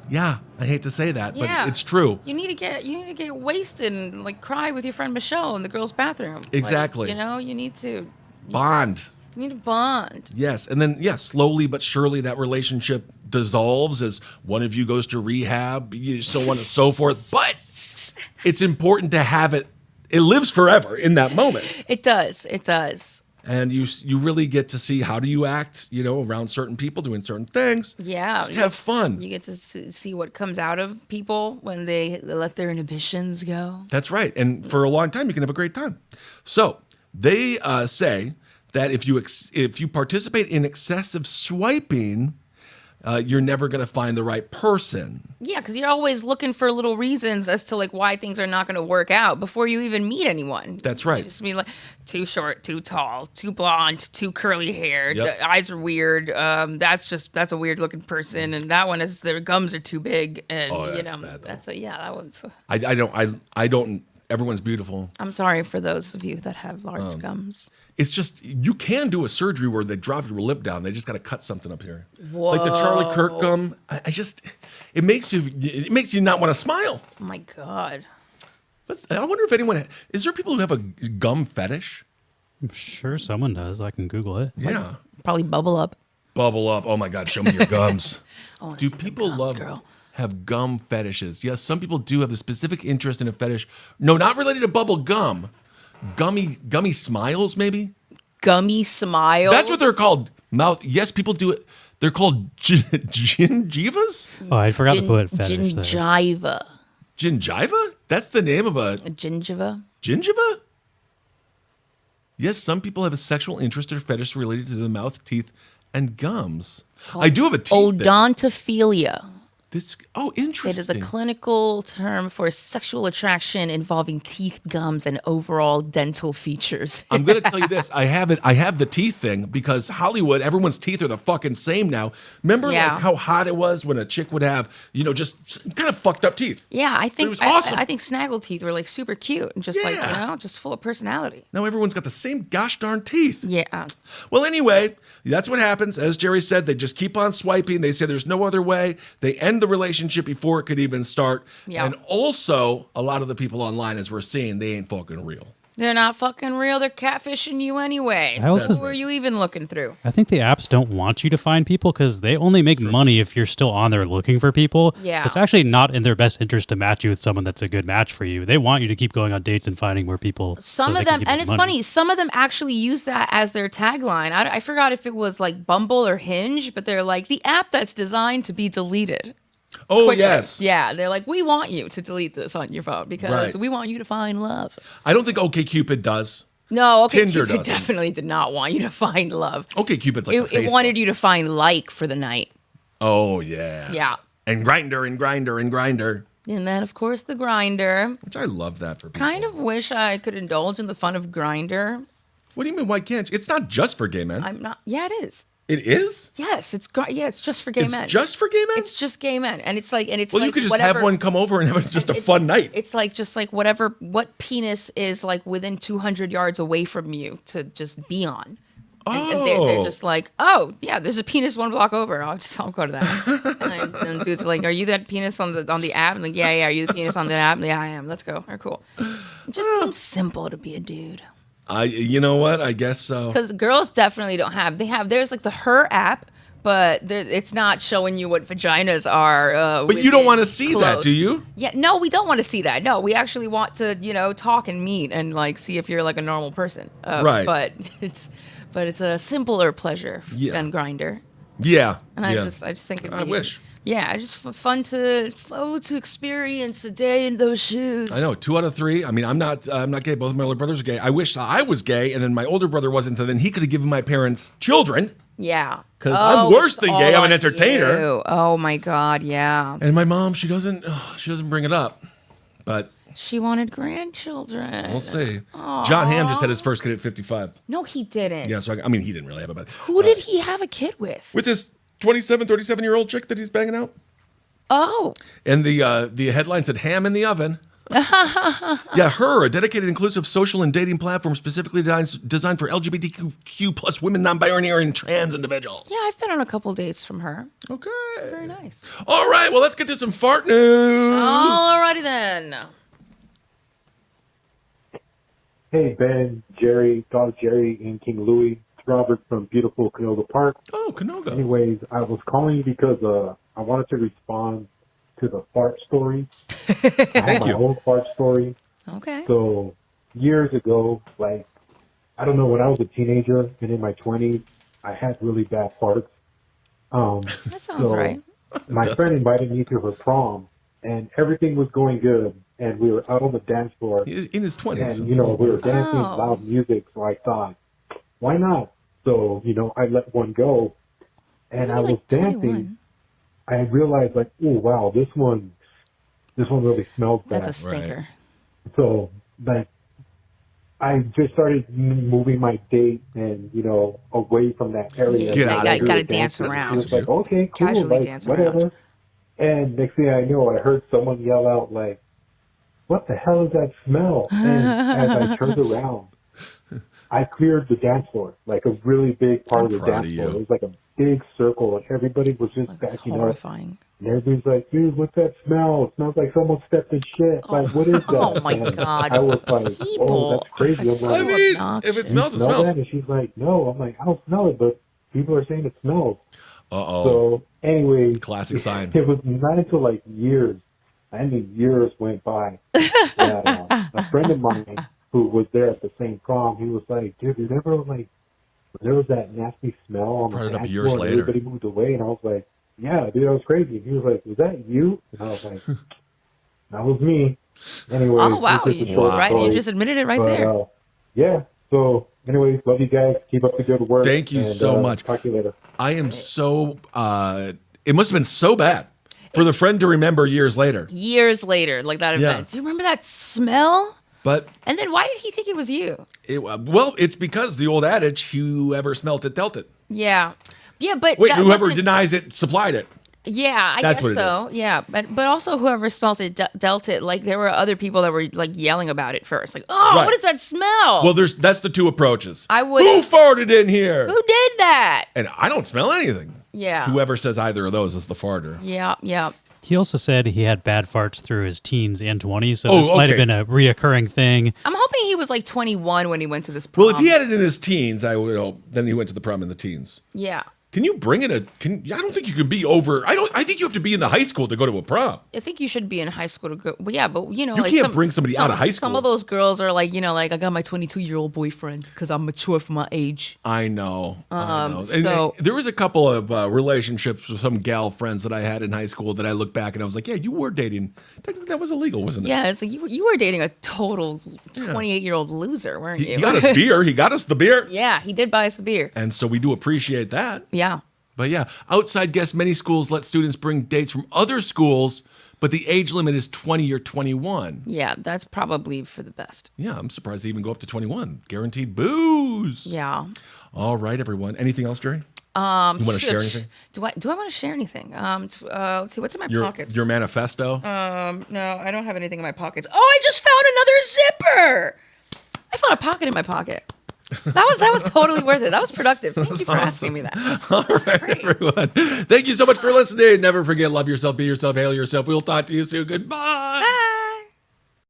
Yeah, I hate to say that, Yeah. but it's true. You need to get wasted and like cry with your friend Michelle in the girls' bathroom. Exactly. Like, you need to Bond. You need a bond. Yes, and then slowly but surely that relationship dissolves as one of you goes to rehab, so on and so forth. But it's important to have it. It lives forever in that moment. It does. It does. And you really get to see how do you act, around certain people doing certain things. Yeah. Just have fun. You get to see what comes out of people when they let their inhibitions go. That's right. And for a long time, you can have a great time. So they say that if you participate in excessive swiping, you're never going to find the right person. Yeah, because you're always looking for little reasons as to like why things are not going to work out before you even meet anyone. That's right. You just be like too short, too tall, too blonde, too curly hair. Yep. The eyes are weird. That's a weird looking person, and that one is their gums are too big, and that's bad, though. that one's. I don't. Everyone's beautiful. I'm sorry for those of you that have large gums. It's just you can do a surgery where they drop your lip down. They just got to cut something up here, Whoa. like the Charlie Kirk gum. It makes you not want to smile. Oh my God. I wonder if anyone is there people who have a gum fetish. I'm sure someone does. I can Google it. Yeah, Probably bubble up. bubble up. Oh my God, show me your gums. Do people gums, girl. have gum fetishes? Yes, some people do have a specific interest in a fetish. No, not related to bubble gum. Gummy smiles, maybe? Gummy smiles. That's what they're called. Mouth. Yes, people do it. They're called gingivas? Oh, I forgot to put fetish there. Gingiva. Gingiva? That's the name of a Gingiva? gingiva? Yes, some people have a sexual interest or fetish related to the mouth, teeth, and gums. I do have a teeth thing. Odontophilia. Interesting. It is a clinical term for sexual attraction involving teeth, gums, and overall dental features. I'm going to tell you this. I have the teeth thing because Hollywood, everyone's teeth are the fucking same now. Remember like how hot it was when a chick would have, just kind of fucked up teeth? Yeah, I think it was awesome. I think snaggle teeth were like super cute and just just full of personality. Now everyone's got the same gosh darn teeth. Yeah. Well, anyway, that's what happens. As Jerry said, they just keep on swiping. They say there's no other way. They end the relationship before it could even start. Yeah. And also, a lot of the people online, as we're seeing, they ain't fucking real. They're not fucking real. They're catfishing you anyway. Who are you even looking through? I think the apps don't want you to find people because they only make money if you're still on there looking for people. Yeah. It's actually not in their best interest to match you with someone that's a good match for you. They want you to keep going on dates and finding more people. Some of them, and it's funny, some of them actually use that as their tagline. I forgot if it was like Bumble or Hinge, but they're like, the app that's designed to be deleted. Oh, quickly. yes. Yeah, they're like, we want you to delete this on your phone because Right. we want you to find love. I don't think OkCupid does. No, Tinder Cupid doesn't. definitely did not want you to find love. OkCupid's like the It Facebook. wanted you to find like for the night. Oh, yeah. Yeah. And Grindr and Grindr and Grindr. And then, of course, the Grinder. Which I love that for people. Kind of wish I could indulge in the fun of Grinder. What do you mean, why can't you? It's not just for gay men. I'm not. Yeah, it is. It is? Yes, it's just for gay men. It's just for gay men? It's just gay men, and it's like, well, you could just have one come over and have just a fun night. It's like just like what penis is like within 200 yards away from you to just be on. And they're just like, oh yeah, there's a penis 1 block over. I'll go to that. and dudes are like, are you that penis on the app? I'm like, yeah. Are you the penis on the app? Yeah, I am. Let's go. All right, cool. It just seems simple to be a dude. You know what? I guess so. Because girls definitely don't have. There's like the Her app, but it's not showing you what vaginas are. But you don't want to see that, do you? Yeah, no, we don't want to see that. No, we actually want to, talk and meet and like see if you're like a normal person. Right. But it's a simpler pleasure than Grindr. Yeah. And I just think it'd be, I wish. Yeah, just fun to experience a day in those shoes. I know, 2 out of 3. I mean, I'm not gay. Both of my older brothers are gay. I wish I was gay, and then my older brother wasn't. So then he could have given my parents children. Yeah, because I'm worse than gay. I'm an entertainer. You. Oh my God, yeah. And my mom, she doesn't bring it up, but she wanted grandchildren. We'll see. Aww. John Hamm just had his first kid at 55. No, he didn't. Yeah, so I mean, he didn't really have it, but who did he have a kid with? With this 27, 37-year-old chick that he's banging out. Oh. And the headline said "Ham in the oven." Yeah, Her, a dedicated, inclusive social and dating platform specifically designed for LGBTQ plus women, non-binary, and trans individuals. Yeah, I've been on a couple dates from Her. Okay. Very nice. All right, well, let's get to some fart news. All righty then. Hey, Ben, Jerry, Dog Jerry, and King Louie. It's Robert from beautiful Canoga Park. Oh, Canoga. Anyways, I was calling you because I wanted to respond to the fart story. I have my own fart story. Okay. So years ago, like, I don't know, when I was a teenager and in my 20s, I had really bad farts. That sounds right. My friend invited me to her prom, and everything was going good. And we were out on the dance floor. In his 20s. And, we were dancing loud music. So I thought, why not? So, I let one go. And I was dancing. 21. I realized, like, oh, wow, this one really smells bad. That's a stinker. Right. So, like, I just started moving my date and, away from that area. Yeah, got to dance around. It was like, okay, cool, casually like, dance whatever. Around. And next thing I know, I heard someone yell out, like, what the hell is that smell? And as I turned around, I cleared the dance floor, like a really big part of the dance floor. It was like a big circle, and everybody was just backing horrifying. up. And everybody's like, dude, what's that smell? It smells like someone stepped in shit. Like, what is that? Oh, my and God. I was like, oh, that's crazy. I'm like, if it smells, it smell smells. that? And she's like, no. I'm like, I don't smell it, but people are saying it smells. Uh-oh. So, anyway. Classic sign. It was not until, like, years went by that a friend of mine who was there at the same prom, he was like, dude, remember, like, there was that nasty smell on the dance floor and everybody moved away? And I was like, yeah, dude, that was crazy. He was like, was that you? And I was like, that was me. Anyway. Oh, wow. You just admitted it right there. Yeah. So, anyways, love you guys. Keep up the good work. Thank you so much. Talk to you later. I am so, it must have been so bad for the friend to remember years later. Like that event. Do you remember that smell? And then why did he think it was you? Well, it's because the old adage, whoever smelt it, dealt it. Yeah. Yeah, but... Wait, whoever denies it, supplied it. Yeah, I guess so. Yeah, but also whoever smelt it, dealt it. Like, there were other people that were, like, yelling about it first. Like, what is that smell? Well, that's the two approaches. Who farted in here? Who did that? And I don't smell anything. Yeah. Whoever says either of those is the farter. Yeah. He also said he had bad farts through his teens and 20s, so this might have been a reoccurring thing. I'm hoping he was like 21 when he went to this prom. Well, if he had it in his teens, I would hope. Then he went to the prom in the teens. Yeah. Can you bring it? I don't think you can be over. I think you have to be in the high school to go to a prom. I think you should be in high school to go. Well, yeah, but you like can't bring somebody out of high school. Some of those girls are like, like I got my 22-year-old boyfriend because I'm mature for my age. I know. So there was a couple of relationships with some gal friends that I had in high school that I look back and I was like, yeah, you were dating. Technically, that was illegal, wasn't it? Yeah, it's like you were dating a total 28-year-old loser, weren't you? He got us beer. He got us the beer. Yeah, he did buy us the beer. And so we do appreciate that. Yeah. But yeah, outside guests, many schools let students bring dates from other schools, but the age limit is 20 or 21. Yeah, that's probably for the best. Yeah, I'm surprised they even go up to 21. Guaranteed booze. Yeah. All right, everyone. Anything else, Jerry? You want to share anything? Do I want to share anything? Let's see, what's in my pockets? Your manifesto? No, I don't have anything in my pockets. Oh, I just found another zipper. I found a pocket in my pocket. That was totally worth it. That was productive. Thank you for asking me that. All right, everyone. Thank you so much for listening. Never forget, love yourself, be yourself, hail yourself. We'll talk to you soon. Goodbye. Bye.